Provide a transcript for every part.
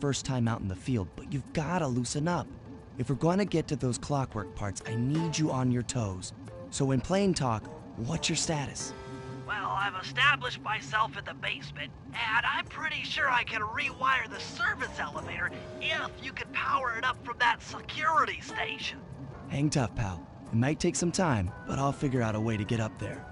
first time out in the field, but you've gotta loosen up. If we're gonna get to those clockwork parts, I need you on your toes. So when plane talk, what's your status? Well, I've established myself in the basement, and I'm pretty sure I can rewire the service elevator if you can power it up from that security station. Hang tough, pal. It might take some time, but I'll figure out a way to get up there.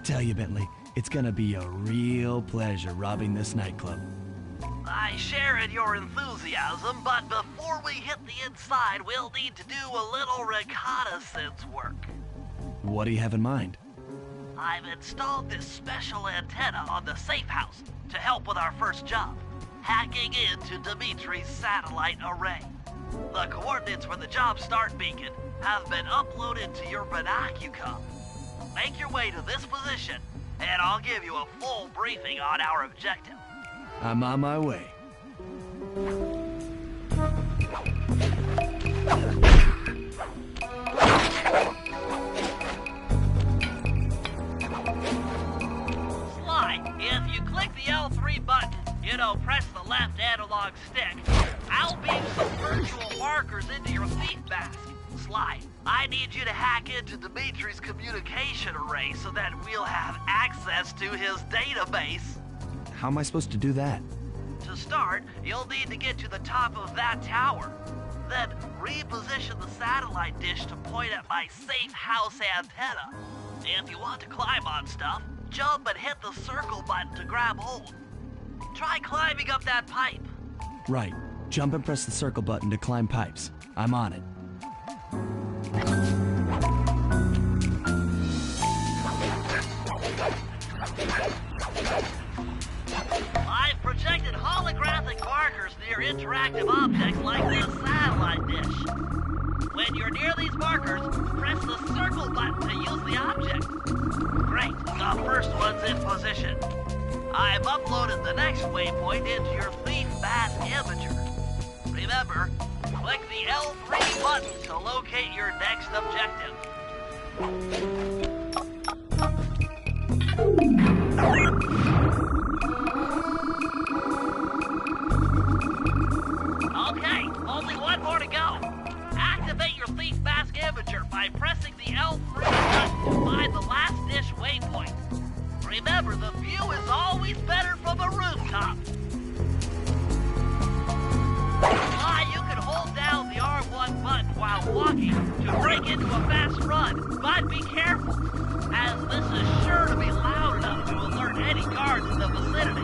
Tell you, Bentley, it's gonna be a real pleasure robbing this nightclub. I share in your enthusiasm, but before we hit the inside, we'll need to do a little reconnaissance work. What do you have in mind? I've installed this special antenna on the safe house to help with our first job, hacking into Dimitri's satellite array. The coordinates for the job start beacon have been uploaded to your binocucom. Make your way to this position, and I'll give you a full briefing on our objective. I'm on my way. Sly, if you click the L3 button, press the left analog stick, I'll beam some virtual markers into your thief mask. Sly, I need you to hack into Dimitri's communication array so that we'll have access to his database. How am I supposed to do that? To start, you'll need to get to the top of that tower. Then reposition the satellite dish to point at my safe house antenna. If you want to climb on stuff, jump and hit the circle button to grab hold. Try climbing up that pipe. Right. Jump and press the circle button to climb pipes. I'm on it. I've projected holographic markers near interactive objects like this satellite dish. When you're near these markers, press the circle button to use the object. Great, the first one's in position. I've uploaded the next waypoint into your Thief Bass Imager. Remember, click the L3 button to locate your next objective. Okay, only one more to go. Activate your Thief Bass Imager by pressing the L3 button to find the last dish waypoint. Remember, the view is always better from a rooftop. You can hold down the R1 button while walking to break into a fast run, but be careful, as this is sure to be loud enough to alert any guards in the vicinity.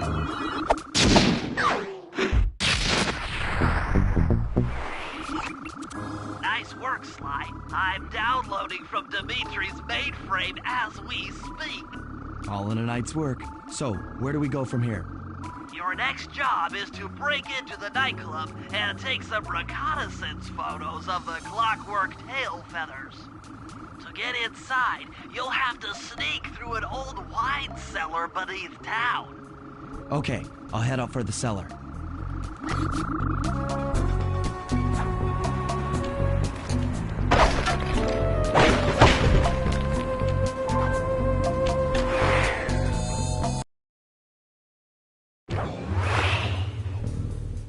Nice work, Sly. I'm downloading from Dimitri's mainframe as we speak. All in a night's work. So, where do we go from here? Your next job is to break into the nightclub and take some reconnaissance photos of the Clockwork tail feathers. To get inside, you'll have to sneak through an old wine cellar beneath town. Okay, I'll head out for the cellar.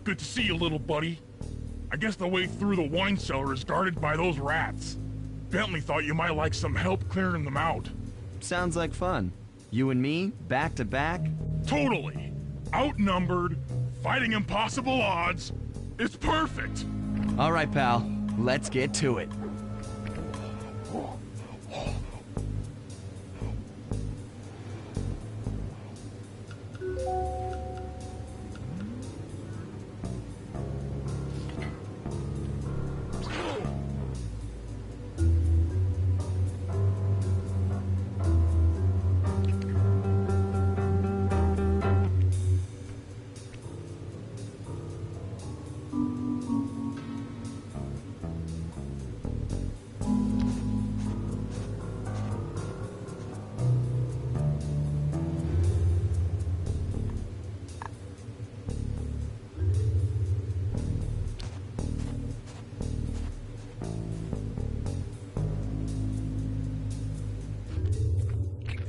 Good to see you, little buddy. I guess the way through the wine cellar is guarded by those rats. Bentley thought you might like some help clearing them out. Sounds like fun. You and me, back to back? Totally. Outnumbered, fighting impossible odds. It's perfect. All right, pal. Let's get to it.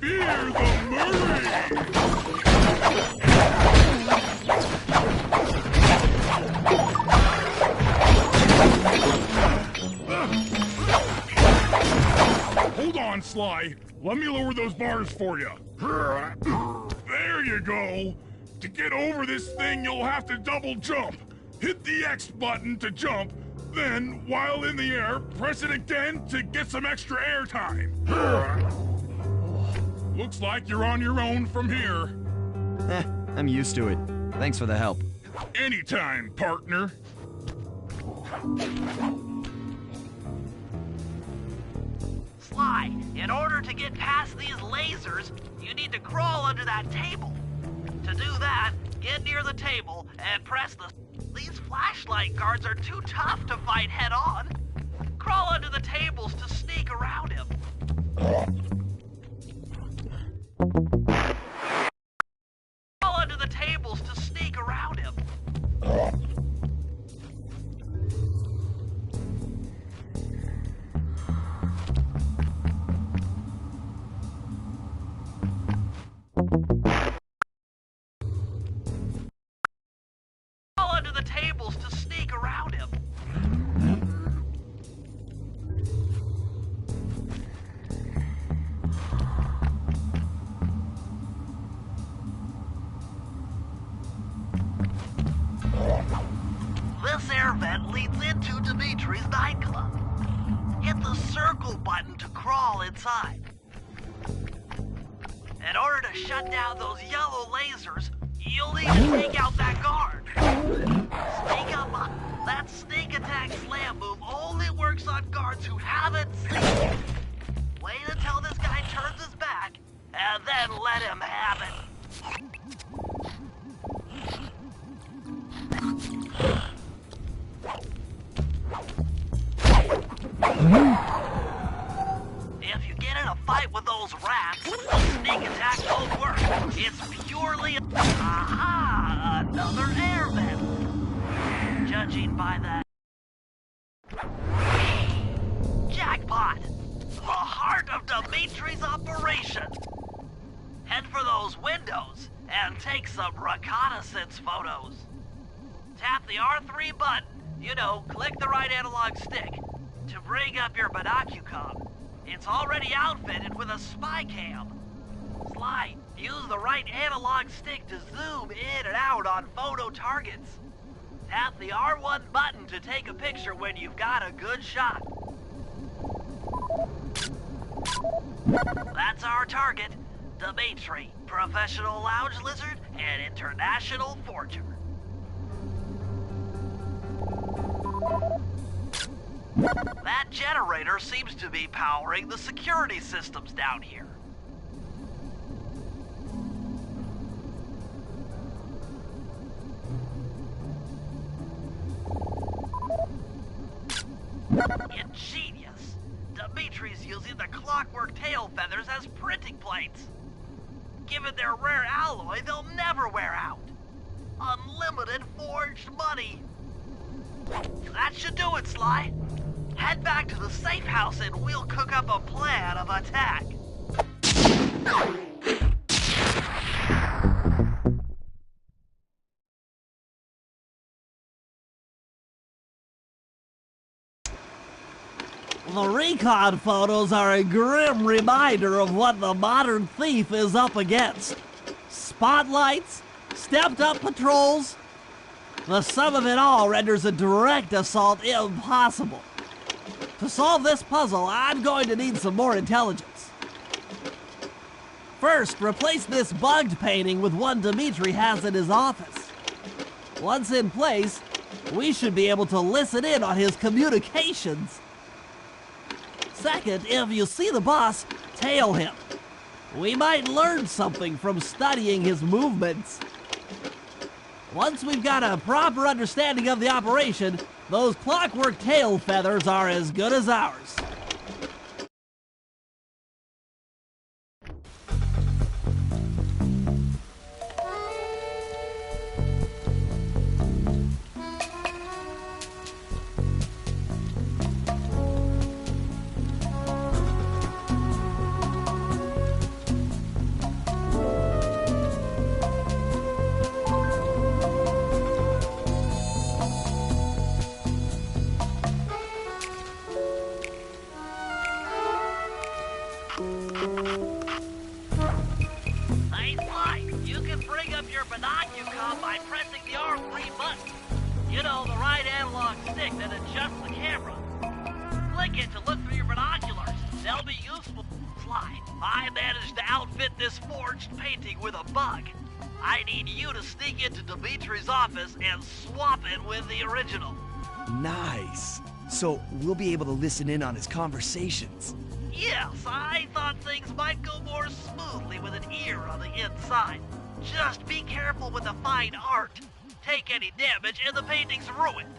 Fear the Murray! Hold on, Sly. Let me lower those bars for you. There you go. To get over this thing, you'll have to double jump. Hit the X button to jump, then, while in the air, press it again to get some extra air time. Looks like you're on your own from here. I'm used to it. Thanks for the help. Anytime, partner. Sly, in order to get past these lasers, you need to crawl under that table. To do that, get near the table and press the... These flashlight guards are too tough to fight head-on. Crawl under the tables to sneak around him. Crawl under the tables to sneak around him. Crawl under the tables to sneak around him. This air vent leads into Dimitri's nightclub. Hit the circle button to crawl inside. In order to shut down those yellow lasers, you'll need to take out that guard. Sneak up on... That sneak attack slam move only works on guards who haven't seen it. Wait until this guy turns his back, and then let him have it. If you get in a fight with those rats, the sneak attack won't work. It's purely... Aha! Another airman! Judging by that... Jackpot! The heart of Dimitri's operation! Head for those windows and take some reconnaissance photos. Tap the R3 button, you know, click the right analog stick, to bring up your binocucom. It's already outfitted with a spy cam. Sly, use the right analog stick to zoom in and out on photo targets. Tap the R1 button to take a picture when you've got a good shot. That's our target, Dimitri, professional lounge lizard and international forger. That generator seems to be powering the security systems down here. Ingenious! Dimitri's using the clockwork tail feathers as printing plates. Given their rare alloy, they'll never wear out. Unlimited forged money. That should do it, Sly. Head back to the safe house and we'll cook up a plan of attack. The recon photos are a grim reminder of what the modern thief is up against. Spotlights, stepped-up patrols. The sum of it all renders a direct assault impossible. To solve this puzzle, I'm going to need some more intelligence. First, replace this bugged painting with one Dimitri has in his office. Once in place, we should be able to listen in on his communications. Second, if you see the boss, tail him. We might learn something from studying his movements. Once we've got a proper understanding of the operation, those clockwork tail feathers are as good as ours. Hey, Sly, you can bring up your binocucom by pressing the R3 button. You know, the right analog stick that adjusts the camera. Click it to look through your binoculars. They'll be useful. Sly, I managed to outfit this forged painting with a bug. I need you to sneak into Dimitri's office and swap it with the original. Nice. So we'll be able to listen in on his conversations. Yes, I thought things might go more smoothly with an ear on the inside. Just be careful with the fine art. Take any damage and the painting's ruined.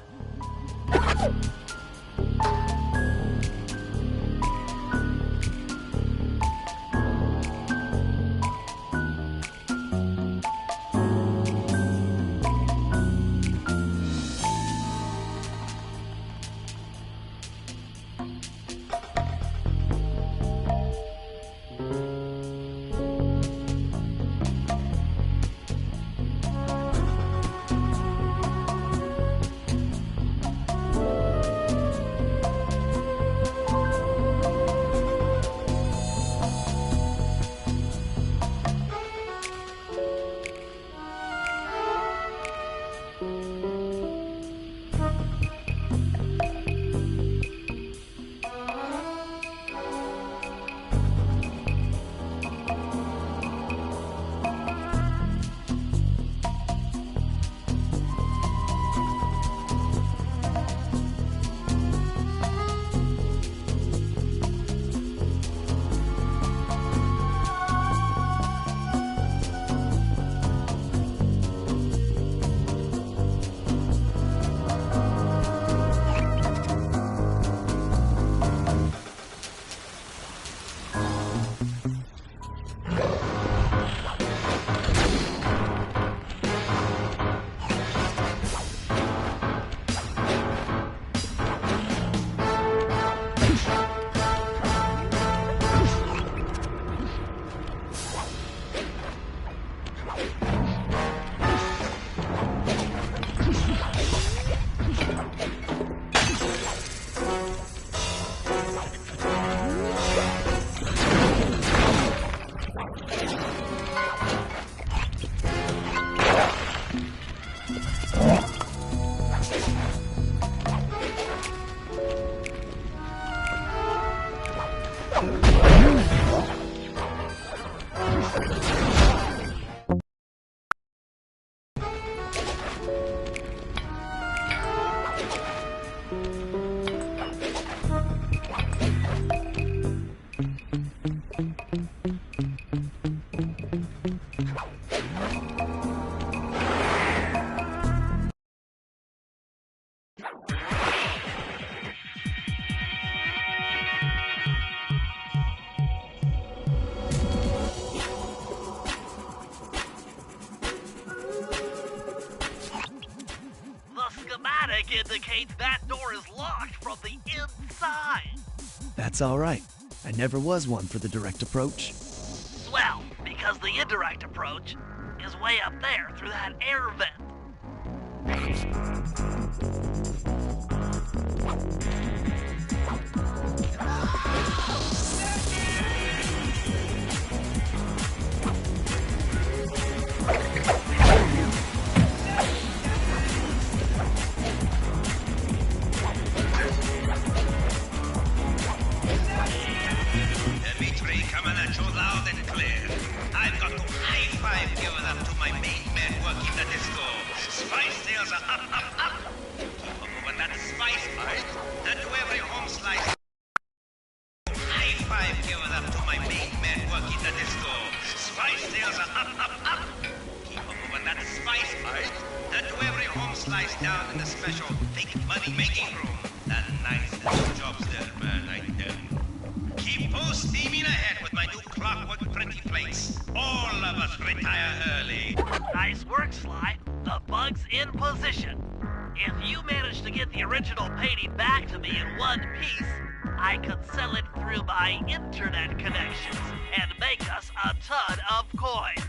Indicates that door is locked from the inside. That's all right. I never was one for the direct approach. Well, because the indirect approach is way up there through that air vent. Down in the special big money-making room. That nice little jobs there, man, I tell you. Keep full steaming ahead with my new clockwork printing plates. All of us retire early. Nice work, Sly. The bug's in position. If you manage to get the original painting back to me in one piece, I could sell it through my internet connections and make us a ton of coins.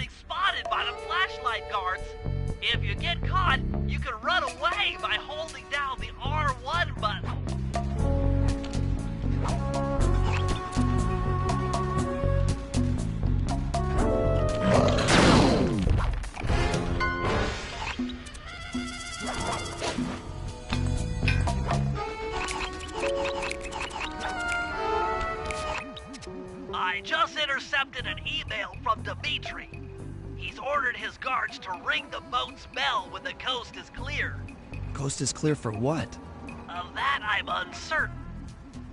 being spotted by the flashlight guards. If you get caught, you can run away by holding down the R1 button. I just intercepted an email from Dimitri. He's ordered his guards to ring the boat's bell when the coast is clear. Coast is clear for what? Of that I'm uncertain.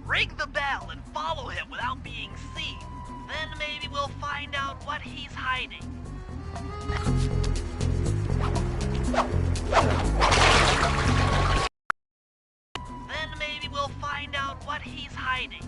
Ring the bell and follow him without being seen. Then maybe we'll find out what he's hiding. Then maybe we'll find out what he's hiding.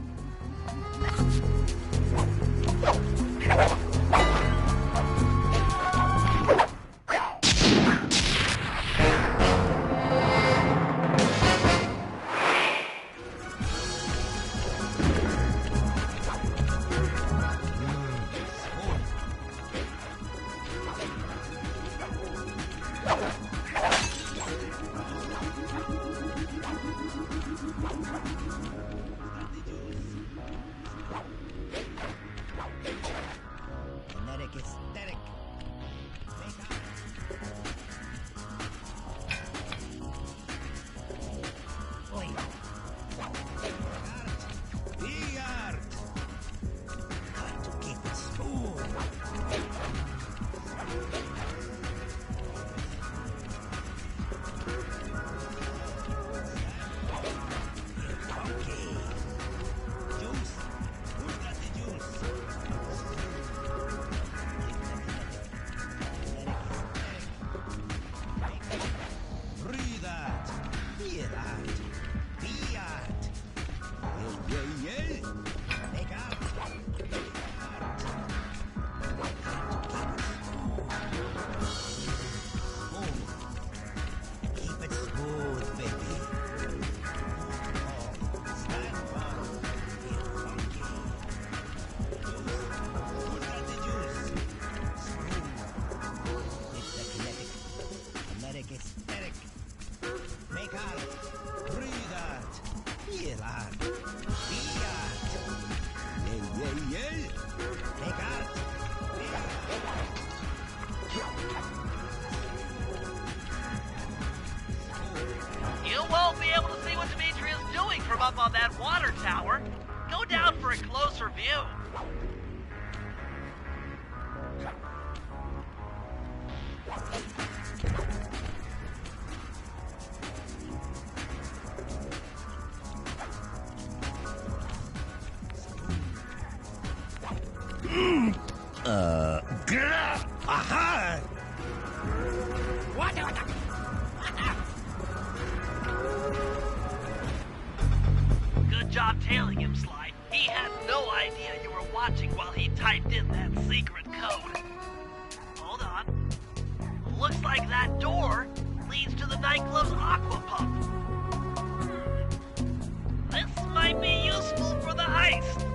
You won't be able to see what Dimitri is doing from up on that water tower. Go down for a closer view. Aha! Good job tailing him, Sly. He had no idea you were watching while he typed in that secret code. Hold on. Looks like that door leads to the nightclub's aqua pump. This might be useful for the heist.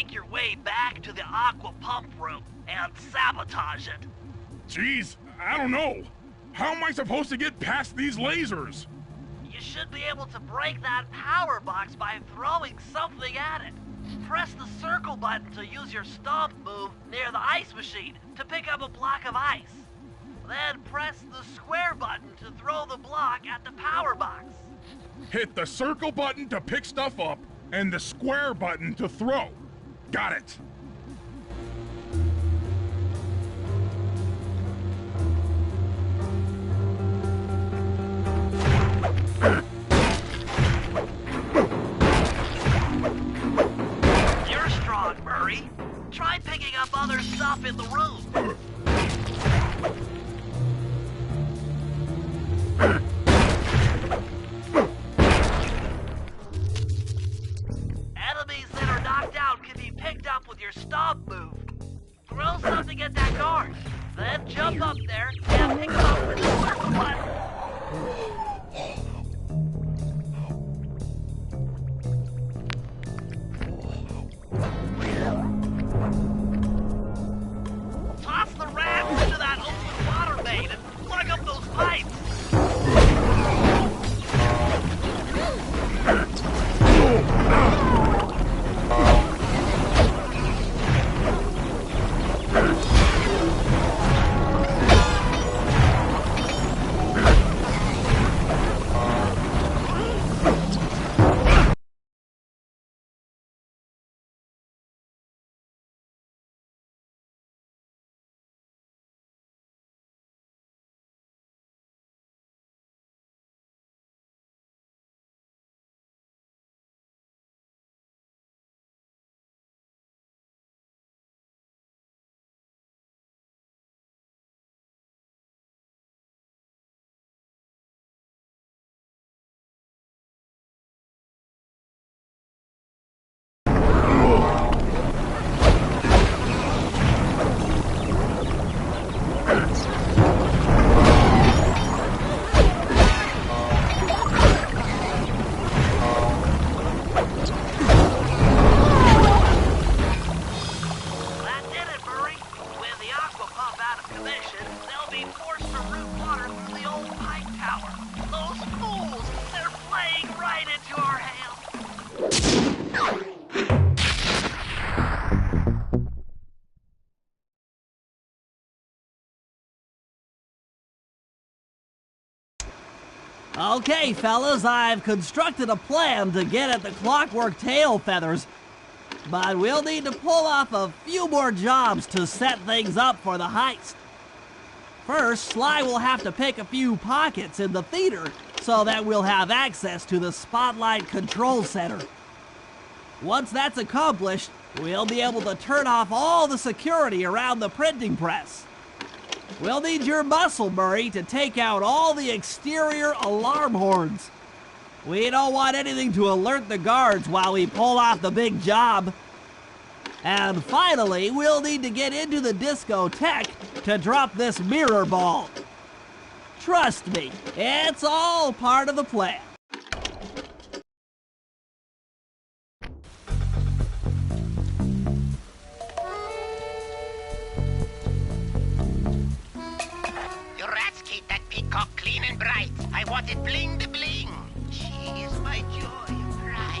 make your way back to the aqua pump room and sabotage it. Jeez, I don't know. How am I supposed to get past these lasers? You should be able to break that power box by throwing something at it. Press the circle button to use your stomp move near the ice machine to pick up a block of ice. Then press the square button to throw the block at the power box. Hit the circle button to pick stuff up and the square button to throw. Got it. You're strong, Murray. Try picking up other stuff in the room. Enemies that are knocked out can be picked up with your stomp move. Throw something at that guard, then jump up there and pick them up with the circle button. Toss the rats into that open water main and plug up those pipes. That did it, Murray. With the aqua pump out of commission, they'll be forced to route water through the old pipe tower. Those fools! They're playing right into our hands. Okay, fellas, I've constructed a plan to get at the clockwork tail feathers. But we'll need to pull off a few more jobs to set things up for the heist. First, Sly will have to pick a few pockets in the theater so that we'll have access to the Spotlight Control Center. Once that's accomplished, we'll be able to turn off all the security around the printing press. We'll need your muscle, Murray, to take out all the exterior alarm horns. We don't want anything to alert the guards while we pull off the big job. And finally, we'll need to get into the discotheque to drop this mirror ball. Trust me, it's all part of the plan. You rats keep that peacock clean and bright. I want it bling to bling. She is my joy and pride.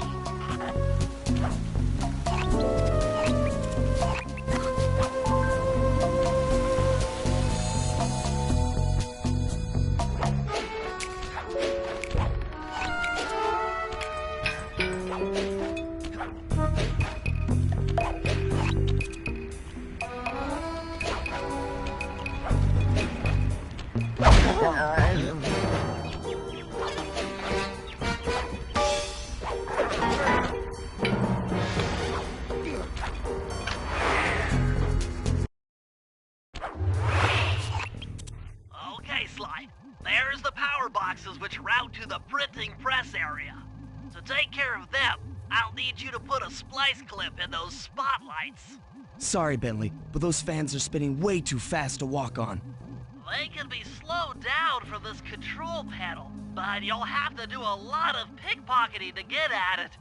Okay, Sly. There's the power boxes which route to the printing press area. To take care of them, I'll need you to put a splice clip in those spotlights. Sorry, Bentley, but those fans are spinning way too fast to walk on. They can be slowed down from this control panel, but you'll have to do a lot of pickpocketing to get at it.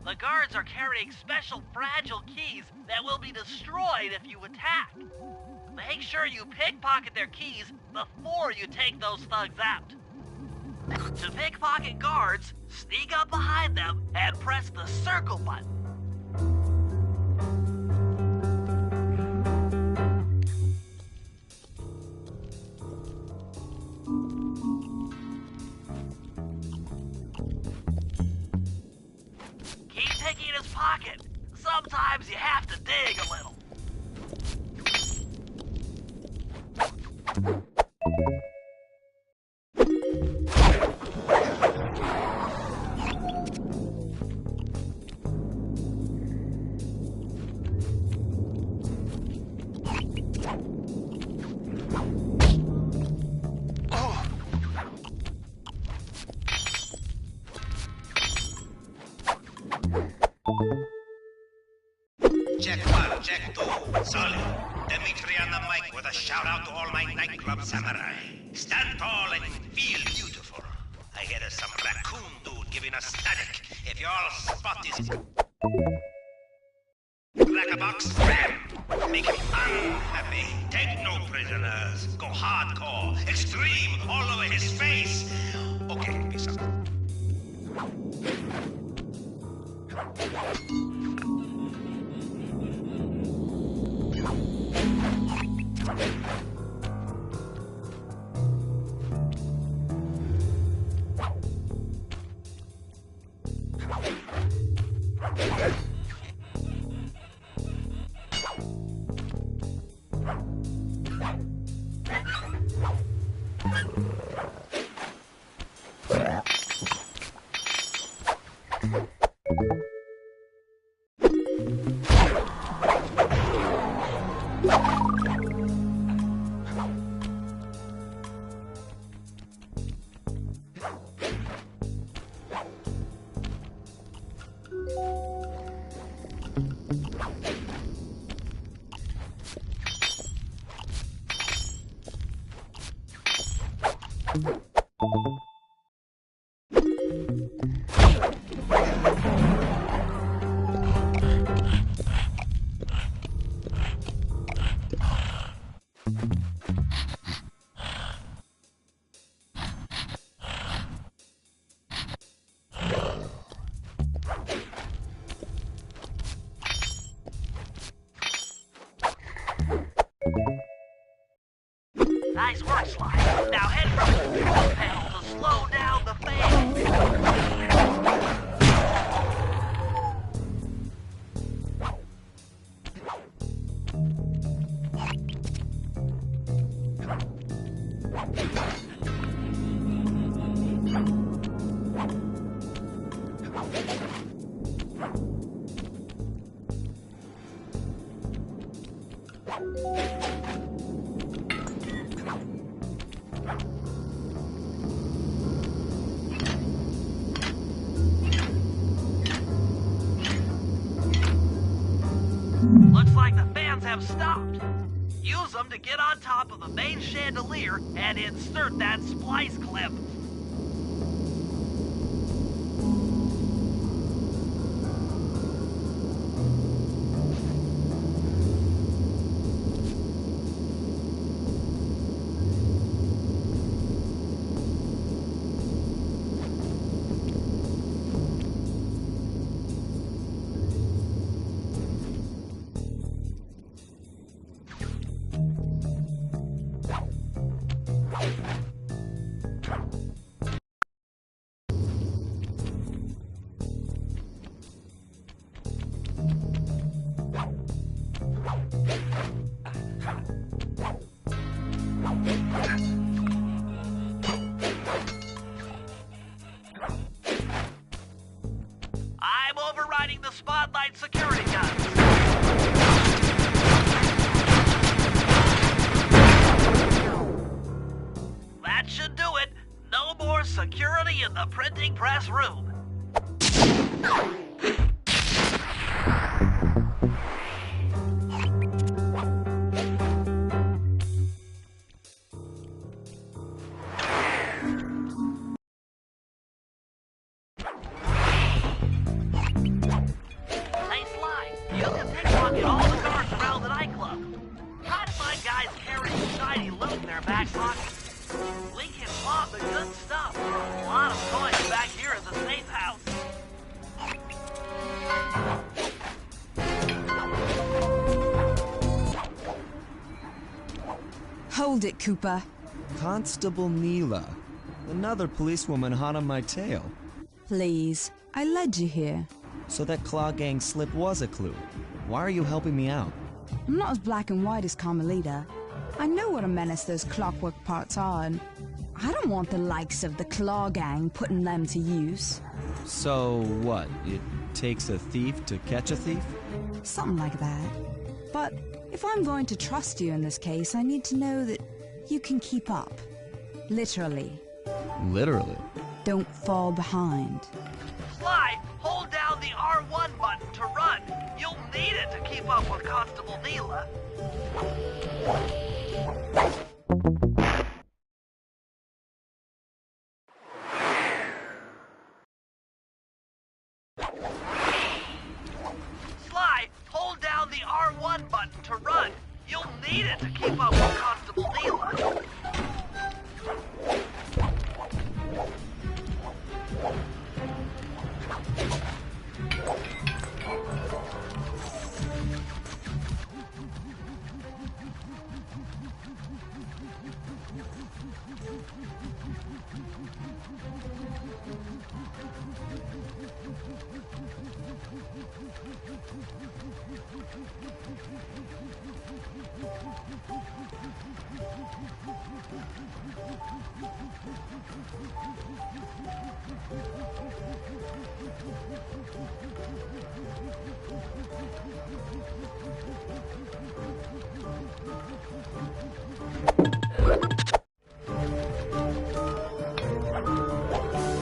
The guards are carrying special fragile keys that will be destroyed if you attack. Make sure you pickpocket their keys before you take those thugs out. To pickpocket guards, sneak up behind them and press the circle button. Keep picking his pocket. Sometimes you have to dig a little. Check 1, check 2. Solid. Dimitri on the mic with a shout out to all my nightclub samurai. Stand tall and feel beautiful. I hear there's some raccoon dude giving us static. If y'all spot this Blackabox, ram. Make him unhappy. Take no prisoners. Go hardcore. Extreme all over his face. Okay, peace out. Nice work, Sly. Now head for the control panel to slow down the fan. Looks like the fans have stopped. Use them to get on top of the main chandelier and insert that splice clip. I'm overriding the Spotlight security guns. That should do it. No more security in the printing press room. Try to find guys carrying shiny loot in their back pockets. We can pawn the good stuff for a lot of toys back here at the safe house. Hold it, Cooper. Constable Neela. Another policewoman hot on my tail. Please, I led you here. So that Claw Gang slip was a clue. Why are you helping me out? I'm not as black and white as Carmelita. I know what a menace those clockwork parts are, and I don't want the likes of the Claw Gang putting them to use. So what? It takes a thief to catch a thief? Something like that. But if I'm going to trust you in this case, I need to know that you can keep up. Literally. Literally? Don't fall behind. Sly, hold down the R1 button to run. You'll need it to keep up with Constable Neela. Sly, hold down the R1 button to run. You'll need it to keep up with Constable Neela.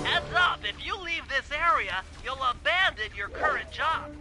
Heads up, if you leave this area, you'll abandon your current job.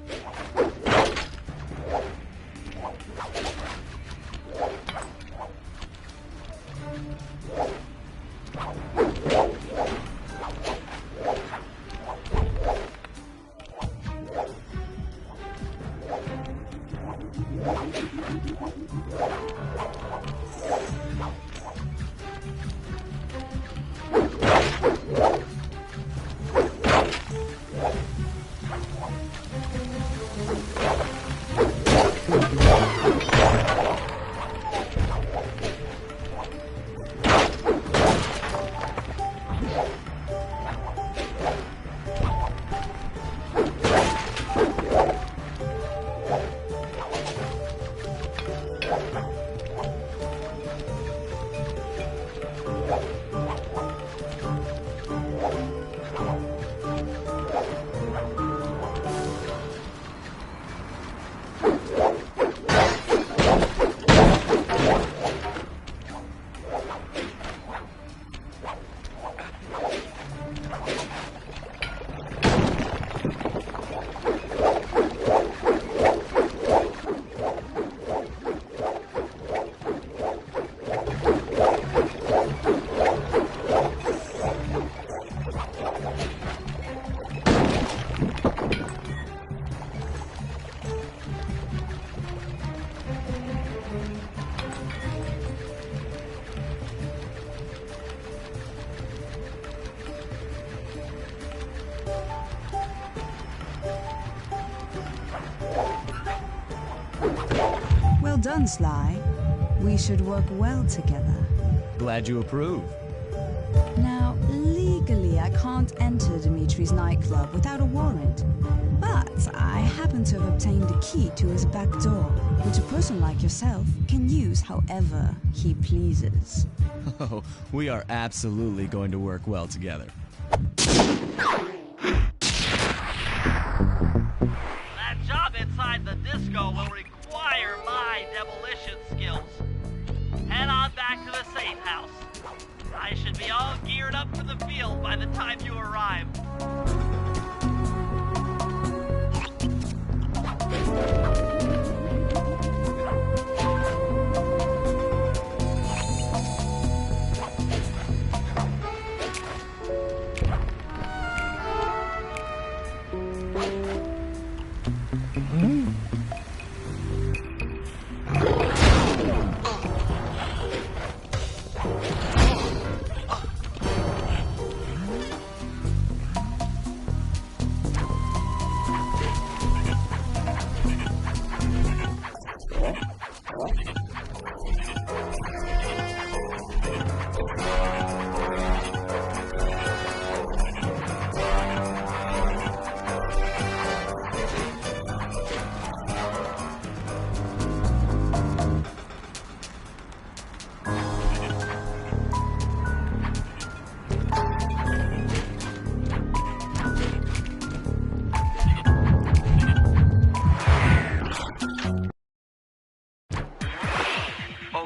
Well done, Sly. We should work well together. Glad you approve. Now, legally, I can't enter Dimitri's nightclub without a warrant. But I happen to have obtained a key to his back door, which a person like yourself can use however he pleases. Oh, we are absolutely going to work well together. That job inside the disco will require my demolition skills. Head on back to the safe house. I should be all geared up for the field by the time you arrive.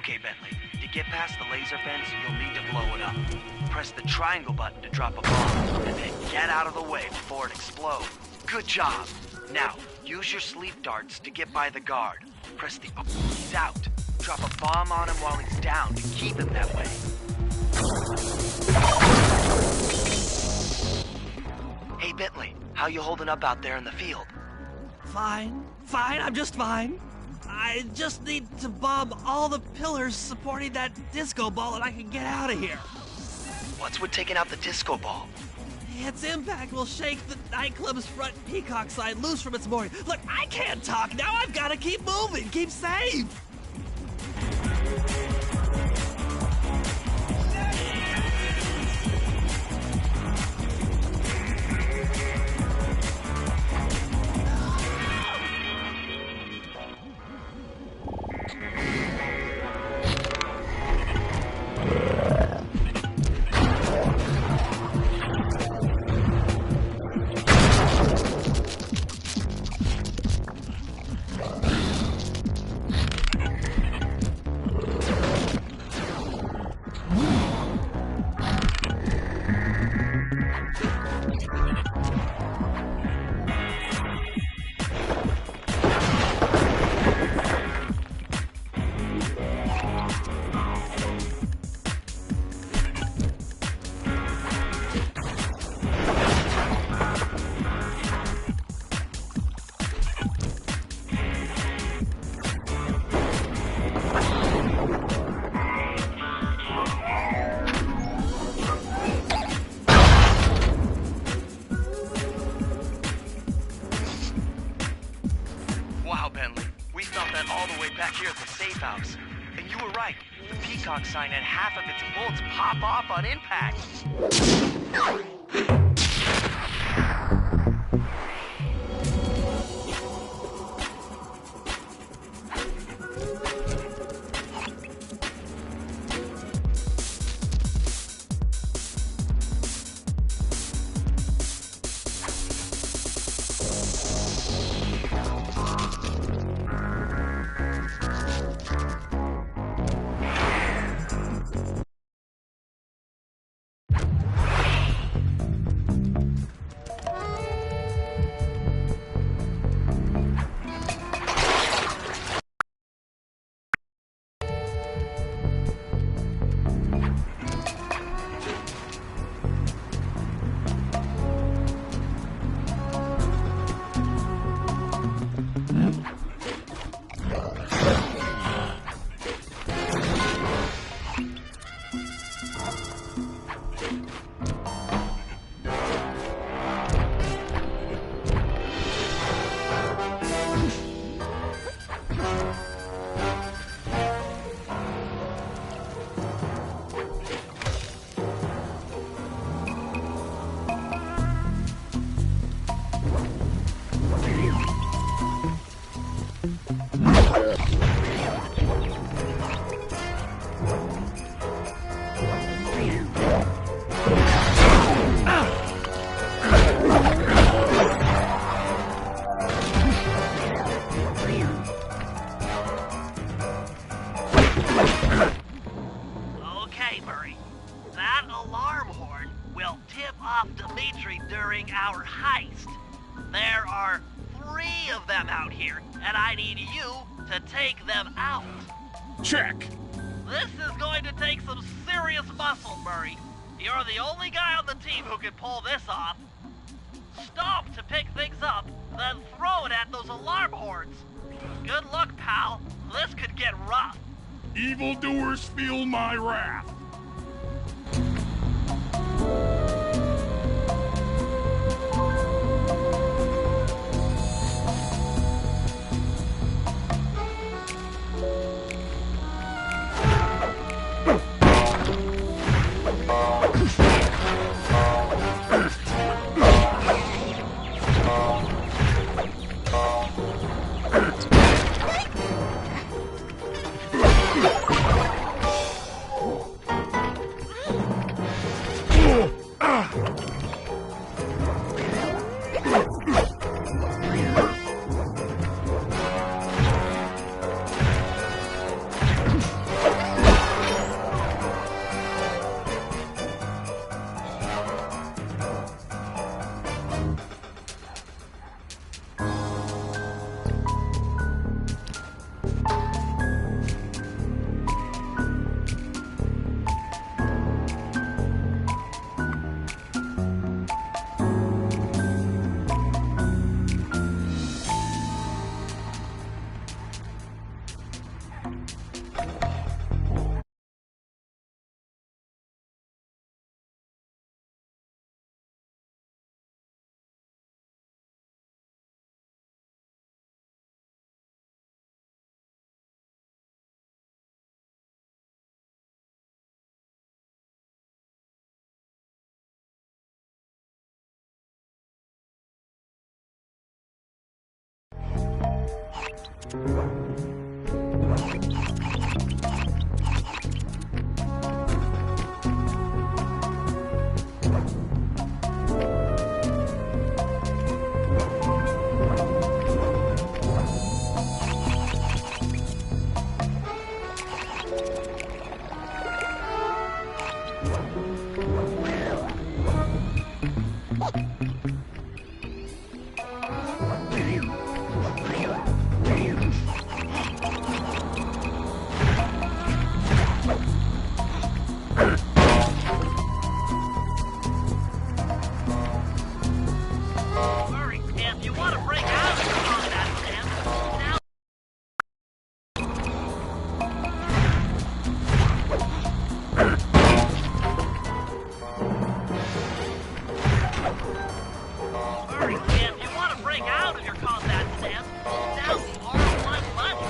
Okay, Bentley. To get past the laser fence, you'll need to blow it up. Press the triangle button to drop a bomb, and then get out of the way before it explodes. Good job. Now, use your sleep darts to get by the guard. Press the... Oh, he's out. Drop a bomb on him while he's down to keep him that way. Hey, Bentley, how you holding up out there in the field? Fine, I'm just fine. I just need to bomb all the pillars supporting that disco ball and I can get out of here. What's with taking out the disco ball? Its impact will shake the nightclub's front peacock sign loose from its mooring. Look, I can't talk now. I've got to keep moving, keep safe. Sign and half of its bolts pop off on impact. Okay, Murray. That alarm horn will tip off Dimitri during our heist. There are 3 of them out here, and I need you to take them out. Check. This is going to take some serious muscle, Murray. You're the only guy on the team who can pull this off. Stop to pick things up, then throw it at those alarm horns. Good luck, pal. This could get rough. Evildoers feel my wrath. Murray, if you want to break out of the combat stance, now... Murray, if you want to break out of your combat stance, now the R1 button.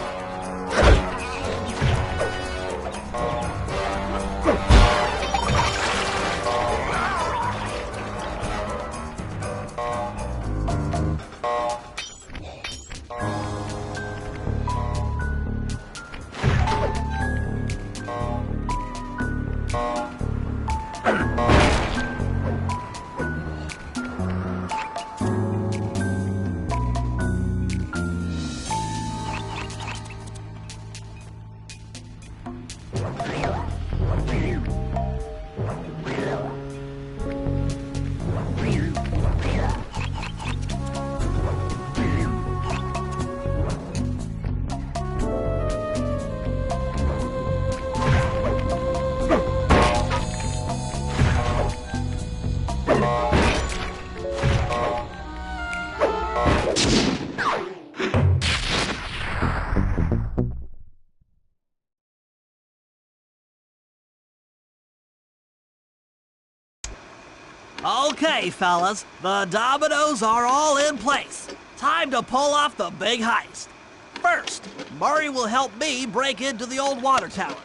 Okay, fellas, the dominoes are all in place. Time to pull off the big heist. First, Murray will help me break into the old water tower.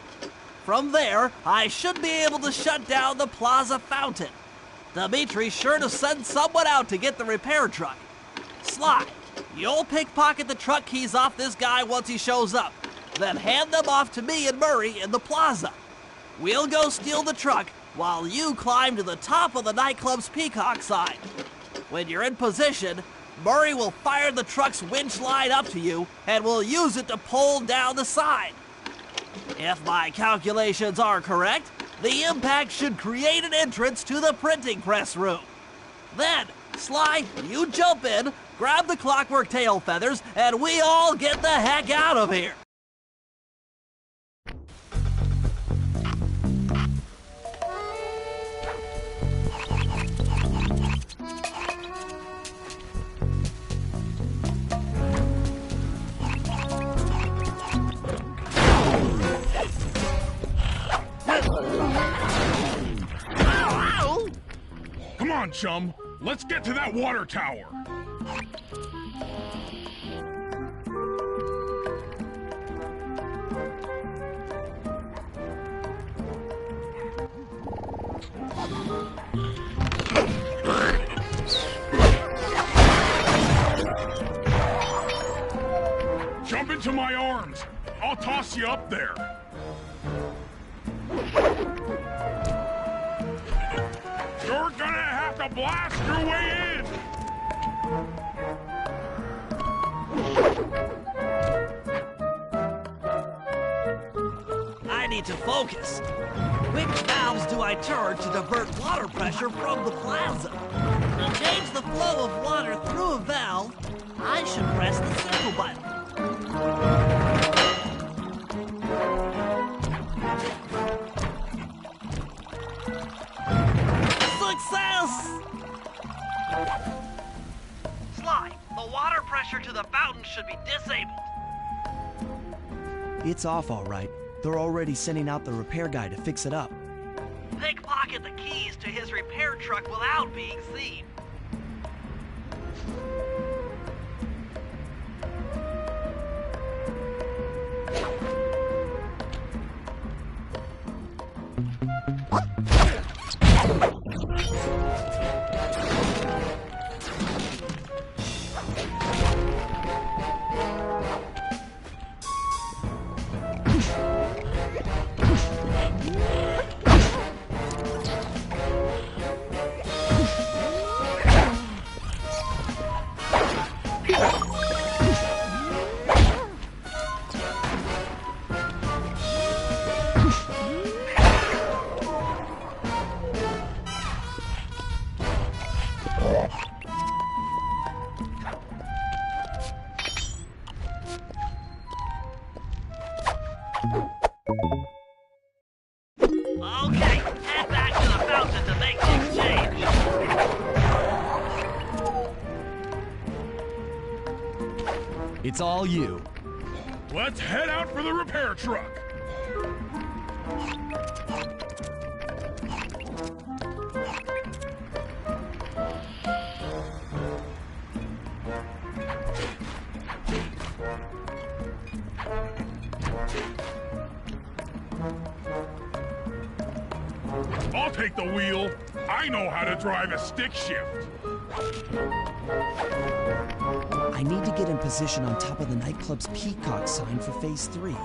From there, I should be able to shut down the plaza fountain. Dimitri's sure to send someone out to get the repair truck. Sly, you'll pickpocket the truck keys off this guy once he shows up, then hand them off to me and Murray in the plaza. We'll go steal the truck while you climb to the top of the nightclub's peacock sign. When you're in position, Murray will fire the truck's winch line up to you and will use it to pull down the sign. If my calculations are correct, the impact should create an entrance to the printing press room. Then, Sly, you jump in, grab the clockwork tail feathers, and we all get the heck out of here. Come on, chum. Let's get to that water tower. Jump into my arms. I'll toss you up there. You're gonna have to blast your way in! I need to focus. Which valves do I turn to divert water pressure from the plaza? To change the flow of water through a valve, I should press the circle button. Success! Sly, the water pressure to the fountain should be disabled. It's off all right. They're already sending out the repair guy to fix it up. Pickpocket the keys to his repair truck without being seen. It's all you. Let's head out for the repair truck. I'll take the wheel. I know how to drive a stick shift. I need to get in position on top of the nightclub's peacock sign for Phase 3.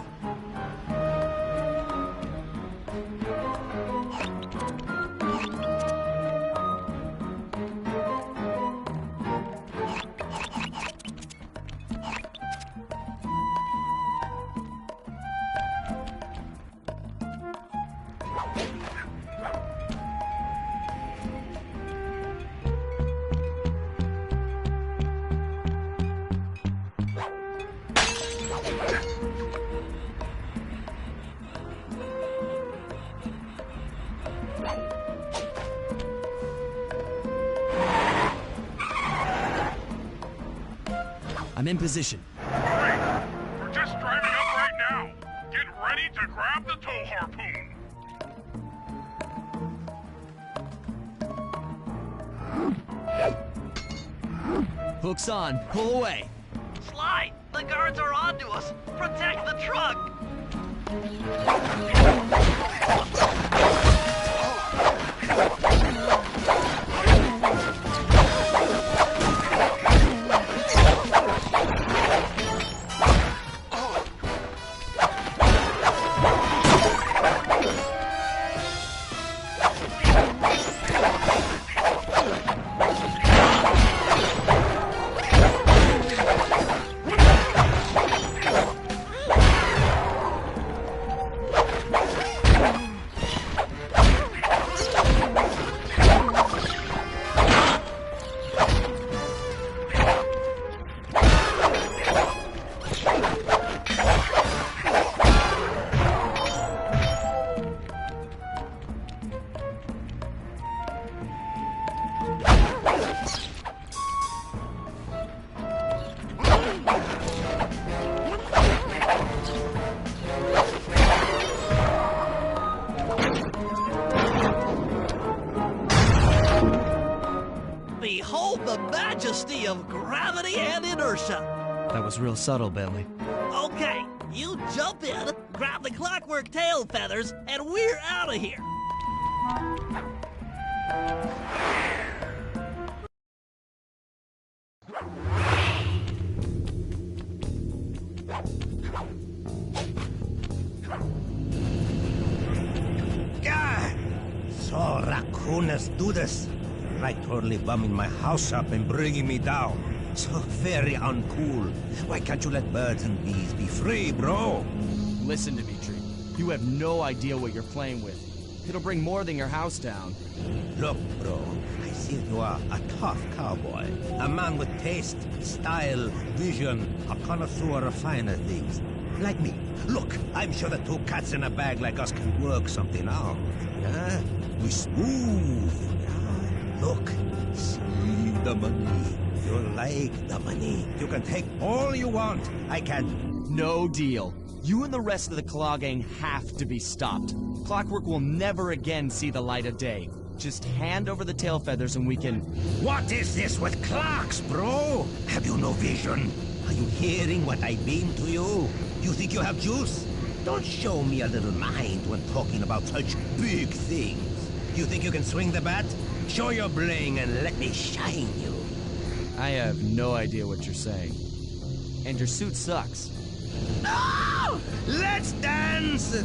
I'm in position. Great. We're just driving up right now. Get ready to grab the tow harpoon. Hook's on. Pull away. Sly, the guards are onto us. Protect the truck. Behold the majesty of gravity and inertia. That was real subtle, Bentley. Okay, you jump in, grab the clockwork tail feathers, and we're out of here. God! So raccooners do this. Like totally bumming my house up and bringing me down. So very uncool. Why can't you let birds and bees be free, bro? Listen, Dimitri. You have no idea what you're playing with. It'll bring more than your house down. Look, bro, I see you are a tough cowboy. A man with taste, style, vision, a connoisseur of finer things. Like me. Look, I'm sure the two cats in a bag like us can work something out. Yeah? We smooth. Yeah? Look, see the money. You like the money. You can take all you want. I can. No deal. You and the rest of the Claw Gang have to be stopped. Clockwork will never again see the light of day. Just hand over the tail feathers and we can... What is this with clocks, bro? Have you no vision? Are you hearing what I beam to you? You think you have juice? Don't show me a little mind when talking about such big things. You think you can swing the bat? Show your bling and let me shine you. I have no idea what you're saying. And your suit sucks. No! Let's dance!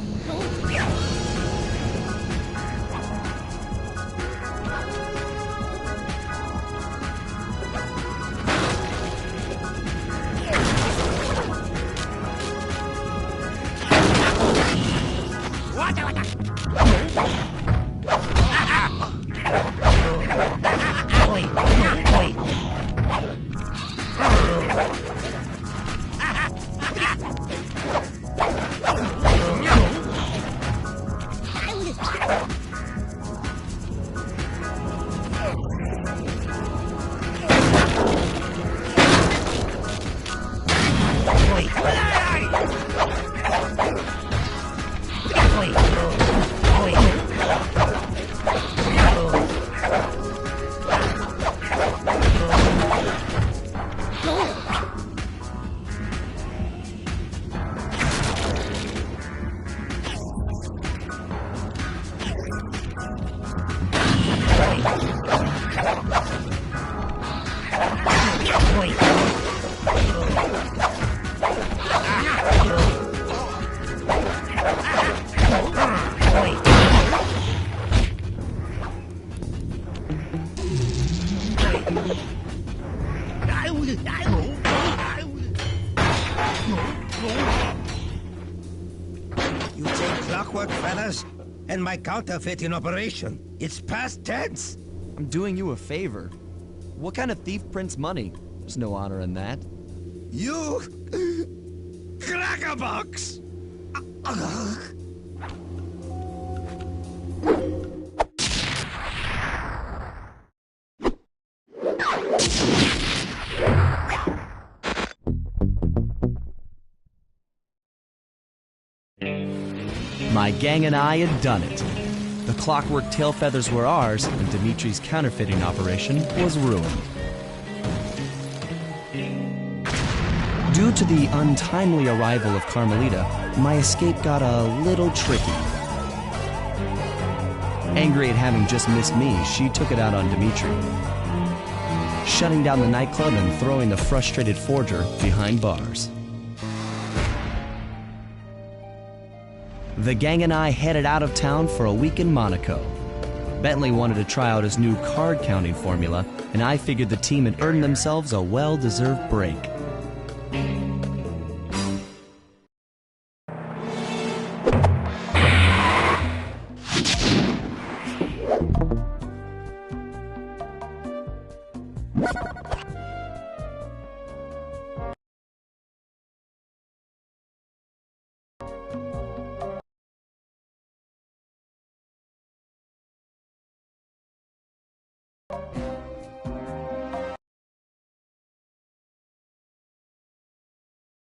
You take Clockwork Feathers and my counterfeit in operation. It's past tense. I'm doing you a favor. What kind of thief prints money? There's no honor in that. You... Crackerbox! My gang and I had done it. The Clockwork tail feathers were ours, and Dimitri's counterfeiting operation was ruined. Due to the untimely arrival of Carmelita, my escape got a little tricky. Angry at having just missed me, she took it out on Dimitri, shutting down the nightclub and throwing the frustrated forger behind bars. The gang and I headed out of town for a week in Monaco. Bentley wanted to try out his new card counting formula, and I figured the team had earned themselves a well-deserved break.